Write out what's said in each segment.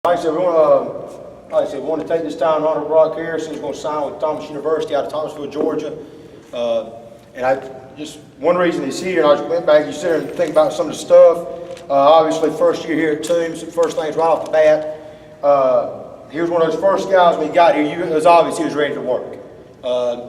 Like I said, we want to take this time to honor Brock Harrison. He's going to sign with Thomas University out of Thomasville, Georgia. One reason he's here, and I just went back, you sit there and think about some of the stuff. Obviously, first year here at Toombs, first things right off the bat. He was one of those first guys when he got here, it was obvious he was ready to work.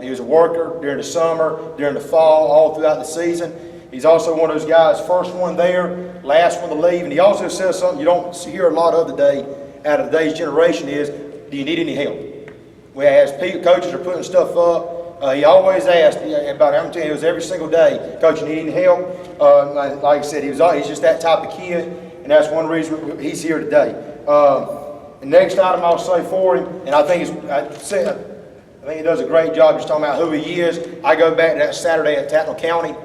He was a worker during the summer, during the fall, all throughout the season. He's also one of those guys, first one there, last one to leave. And he also says something you don't hear a lot of today, out of today's generation is, do you need any help? Whereas coaches are putting stuff up, he always asked, about I'm telling you, it was every single day, Coach, you need any help? Like I said, he's just that type of kid, and that's one reason he's here today. The next item I'll say for him, and I think he does a great job just talking about who he is. I go back to that Saturday at Tattnall County.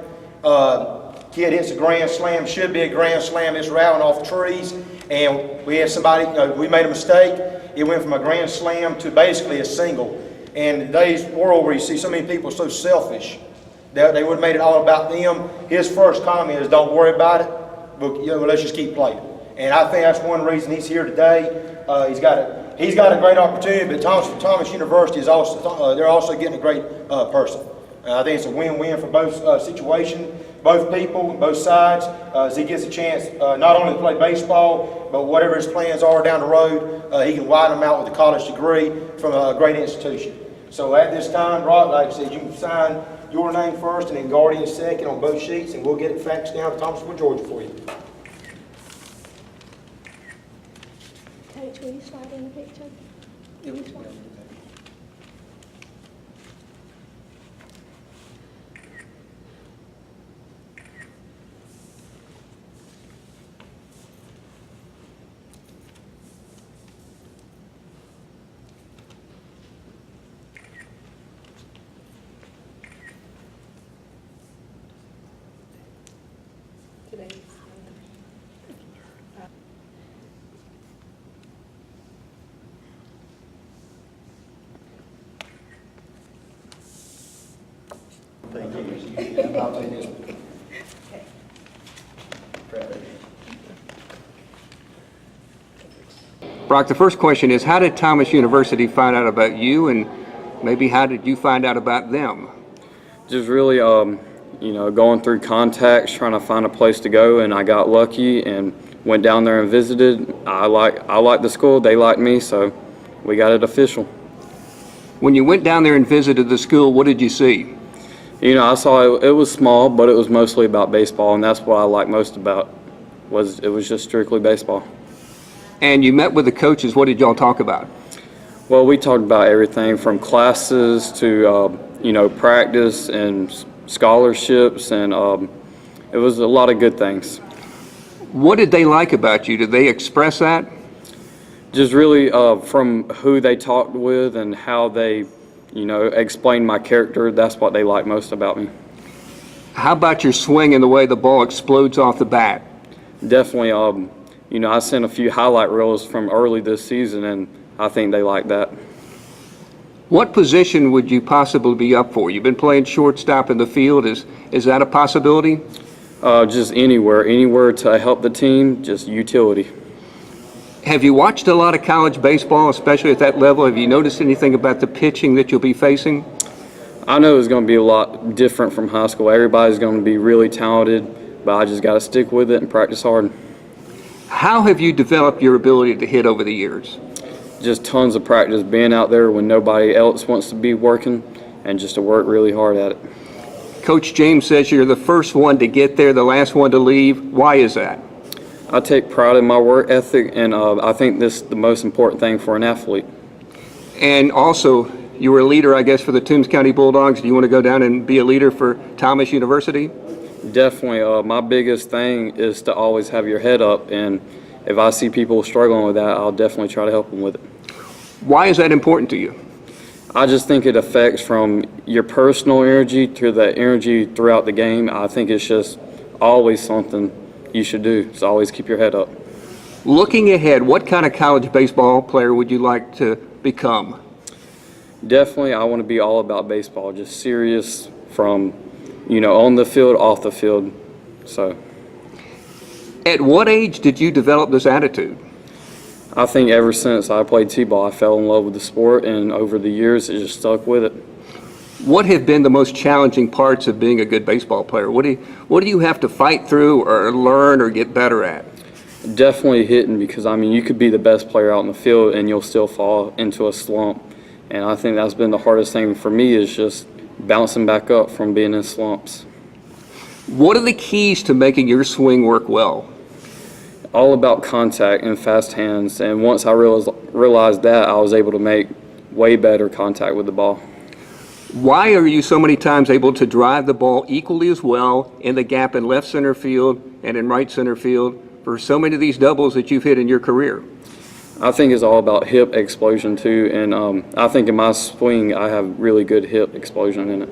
Kid hits a grand slam, should be a grand slam, it's rattling off trees, and we had somebody, we made a mistake. It went from a grand slam to basically a single. And in today's world where you see so many people so selfish, that they would have made it all about them. His first comment is, don't worry about it, but let's just keep playing. And I think that's one reason he's here today. He's got a great opportunity, but Thomas University is also, they're also getting a great person. I think it's a win-win for both situations, both people, both sides, as he gets a chance not only to play baseball, but whatever his plans are down the road, he can widen them out with a college degree from a great institution. So at this time, Brock, like I said, you can sign your name first and then Guardian second on both sheets, and we'll get it faxed down to Thomasville, Georgia for you. Coach, will you slide in the picture? Yeah, we can do that. Thank you. I'll take this one. Brock, the first question is, how did Thomas University find out about you, and maybe how did you find out about them? Just really, going through contacts, trying to find a place to go, and I got lucky and went down there and visited. I liked the school, they liked me, so we got it official. When you went down there and visited the school, what did you see? I saw it was small, but it was mostly about baseball, and that's what I liked most about it was just strictly baseball. And you met with the coaches. What did y'all talk about? Well, we talked about everything from classes to practice and scholarships, and it was a lot of good things. What did they like about you? Did they express that? Just really from who they talked with and how they explained my character. That's what they like most about me. How about your swing and the way the ball explodes off the bat? Definitely, I sent a few highlight reels from early this season, and I think they like that. What position would you possibly be up for? You've been playing shortstop in the field. Is that a possibility? Just anywhere to help the team, just utility. Have you watched a lot of college baseball, especially at that level? Have you noticed anything about the pitching that you'll be facing? I know it's going to be a lot different from high school. Everybody's going to be really talented, but I just got to stick with it and practice hard. How have you developed your ability to hit over the years? Just tons of practice, being out there when nobody else wants to be working, and just to work really hard at it. Coach James says you're the first one to get there, the last one to leave. Why is that? I take pride in my work ethic, and I think this is the most important thing for an athlete. And also, you were a leader, I guess, for the Toombs County Bulldogs. Do you want to go down and be a leader for Thomas University? Definitely. My biggest thing is to always have your head up, and if I see people struggling with that, I'll definitely try to help them with it. Why is that important to you? I just think it affects from your personal energy to the energy throughout the game. I think it's just always something you should do, so always keep your head up. Looking ahead, what kind of college baseball player would you like to become? Definitely, I want to be all about baseball, just serious from, on the field, off the field. So At what age did you develop this attitude? I think ever since I played t-ball, I fell in love with the sport, and over the years, it just stuck with it. What have been the most challenging parts of being a good baseball player? What do you have to fight through or learn or get better at? Definitely hitting, because, I mean, you could be the best player out in the field, and you'll still fall into a slump. And I think that's been the hardest thing for me, is just bouncing back up from being in slumps. What are the keys to making your swing work well? All about contact and fast hands, and once I realized that, I was able to make way better contact with the ball. Why are you so many times able to drive the ball equally as well in the gap in left center field and in right center field for so many of these doubles that you've hit in your career? I think it's all about hip explosion too, and I think in my swing I have really good hip explosion in it.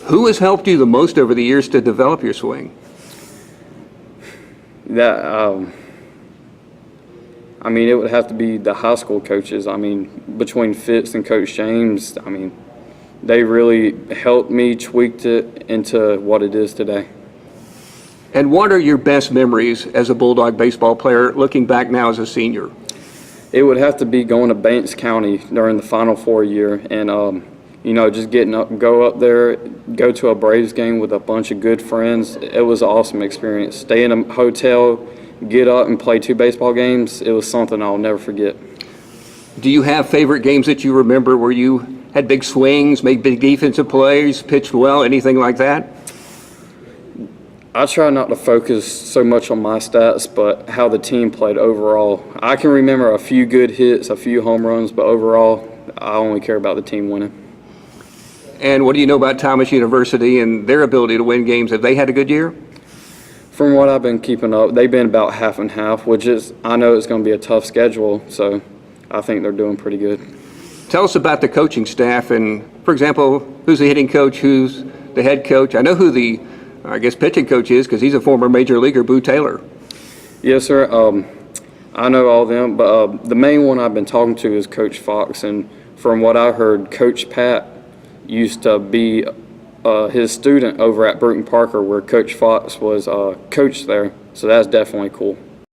Who has helped you the most over the years to develop your swing? That I mean, it would have to be the high school coaches. I mean, between Fitz and Coach James, I mean, they really helped me, tweaked it into what it is today. And what are your best memories as a Bulldog baseball player, looking back now as a senior? It would have to be going to Banks County during the Final Four year, and you know, just go up there, go to a Braves game with a bunch of good friends. It was an awesome experience. Stay in a hotel, get up and play 2 baseball games. It was something I'll never forget. Do you have favorite games that you remember where you had big swings, made big defensive plays, pitched well, anything like that? I try not to focus so much on my stats, but how the team played overall. I can remember a few good hits, a few home runs, but overall, I only care about the team winning. And what do you know about Thomas University and their ability to win games? Have they had a good year? From what I've been keeping up, they've been about half and half, which is, I know it's going to be a tough schedule, so I think they're doing pretty good. Tell us about the coaching staff and, for example, who's the hitting coach, who's the head coach? I know who the, I guess, pitching coach is because he's a former major leaguer, Boo Taylor. Yes, sir. I know all of them, but the main one I've been talking to is Coach Fox, and from what I heard, Coach Pat used to be his student over at Bruton Parker, where Coach Fox was coach there, so that's definitely cool.